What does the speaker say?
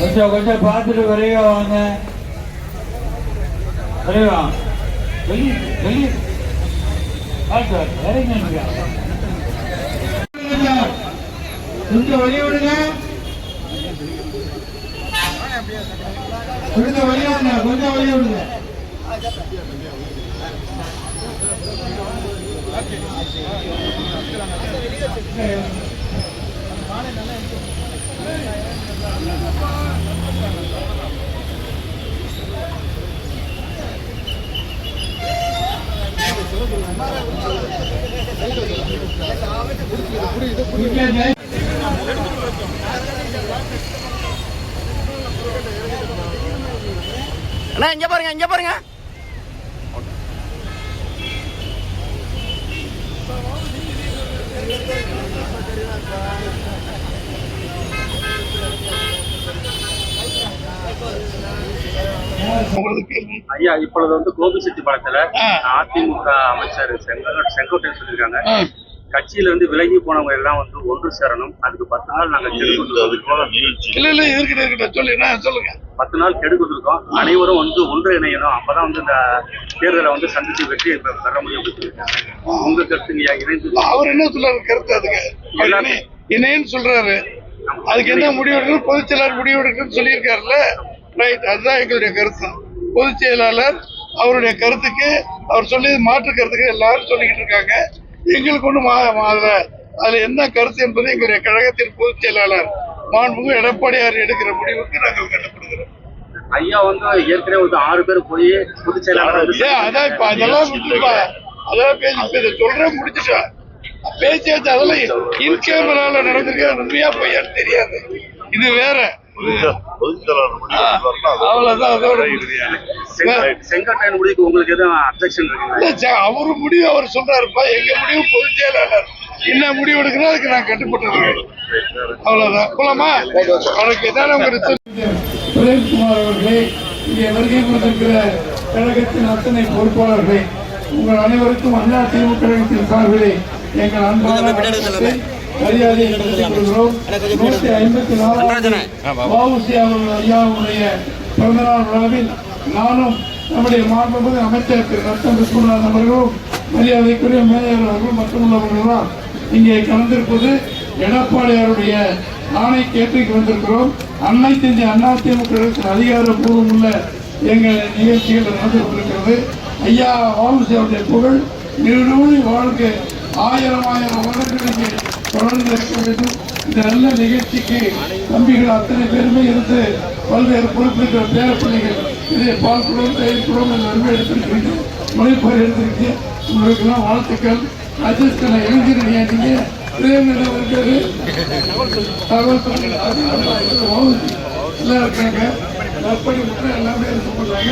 கொஞ்சம் பார்த்துட்டு விரைவா வாங்க. விரைவா வெளியே வெளியே கொஞ்சம் வழி விடுங்க. கொஞ்சம் வழி விடுங்க. கொஞ்சம் வழி விடுங்க. அண்ணா இங்க பாருங்க, இங்க பாருங்க. ஐயா, இப்பொழுது கோபிச்செட்டிப்பாளையத்துல அதிமுக அமைச்சர் செங்கோட்டையன் சொல்லியிருக்காங்க, கட்சியில இருந்து விலகி போனவங்க எல்லாம் ஒன்று சேரணும். அதுக்கு 10 நாள் நாங்க கெடு சொல்லுங்க. 10 நாள் கெடு கொடுத்துருக்கோம். அனைவரும் ஒன்று இணையணும். அப்பதான் இந்த தேர்தலை சந்திச்சு வெற்றி பெற முடியும் அப்படின்னு சொல்லியிருக்காங்க. உங்க கருத்துங்க இணைந்து அவர் என்ன சொல்றாரு? கருத்து அதுக்கு இணைன்னு சொல்றாரு. அதுக்கு என்ன முடிவு எடுக்கணும்? பொதுச் செயலாளர் முடிவு எடுக்கணும்னு சொல்லியிருக்காருல்ல. ரைட், அதுதான் எங்களுடைய கருத்து. பொதுச் செயலாளர் அவருடைய கருத்துக்கு, அவர் சொல்லி மாற்று கருத்துக்கு எல்லாரும் சொல்லிக்கிட்டு இருக்காங்க. எங்களுக்கு ஒன்றும் அதுல என்ன கருத்து என்பது எங்களுடைய கழகத்தின் பொதுச் செயலாளர் மாண்புமிகு எடப்பாடியார் எடுக்கிற முடிவுக்கு நாங்கள் கட்டுப்படுகிறோம். ஐயா ஏற்கனவே 6 பேர் போய் பொதுச் செயலாளர் அதான் இப்ப அதெல்லாம் பேசி சொல்றேன், முடிச்சுட்டா பேசியாச்சு. அதெல்லாம் இன்கேமரால நடந்திருக்க உண்மையா பொய்யான்னு தெரியாது. இது வேற. செங்கோட்டையன் முடிவுக்கு உங்களுக்கு எதுவும் அப்ஜெக்ஷன் இருக்கு? அவரு முடிவு அவர் சொல்றாருப்பா. எங்க முடிவு பொதுச் செயலாளர் என்ன முடிவு எடுக்கிறோம் அதுக்கு நான் கட்டுப்பட்டு. அவ்வளவுதான். போலாமா? அவனுக்கு எதாவது பிரேம்குமார் அவர்களே, இங்கே வருகை கொண்டிருக்கிற கழகத்தின் அத்தனை பொறுப்பாளர்களே, உங்கள் அனைவருக்கும் அண்ணா திமுக கழகத்தின் சார்பிலே எங்கள் அன்பான மரியாதையை செலுத்திக் கொள்கிறோம். 154 வஉசி அவர்கள் ஐயாவுடைய பிறந்தநாள் விழாவில் நானும் நம்முடைய மாண்புமிகு அமைச்சர் திரு ரத்தன் விஸ்வநாதன் அவர்களும் மரியாதைக்குரிய மேயர் அவர்களும் மற்றுள்ளவர்களெல்லாம் இங்கே கலந்திருப்பது எடப்பாடியாருடைய ஆணை கேட்டு வந்திருக்கிறோம். அனைத்து இந்திய அண்ணா திமுக அதிகாரப்பூர்வம் உள்ள எங்கள் நிகழ்ச்சிகள் நடந்து கொண்டிருக்கிறது. ஐயா வஉசி அவருடைய புகழ் நீடூழி வாழ்க்கை 1000 வருடங்களுக்கு தொடர்ந்து இருக்க வேண்டும். இந்த நல்ல நிகழ்ச்சிக்கு தம்பிகள் அத்தனை பேருமே இருந்து பல்வேறு பொறுப்பிருக்கிற பேரப்பிள்ளைகள் இதே பால்குடம் தயிர்குடம் எல்லாருமே எடுத்திருக்கீங்க, முனைப்பார் எடுத்திருக்கீங்க. உங்களுக்கெல்லாம் வாழ்த்துக்கள். அஜிஸ்கனை இளைஞரணியா நீங்க பிரேமிடம் இருக்காரு, தகவல் எல்லாம் இருக்காங்க. நற்பணி மட்டும் எல்லாமே சொல்றாங்க.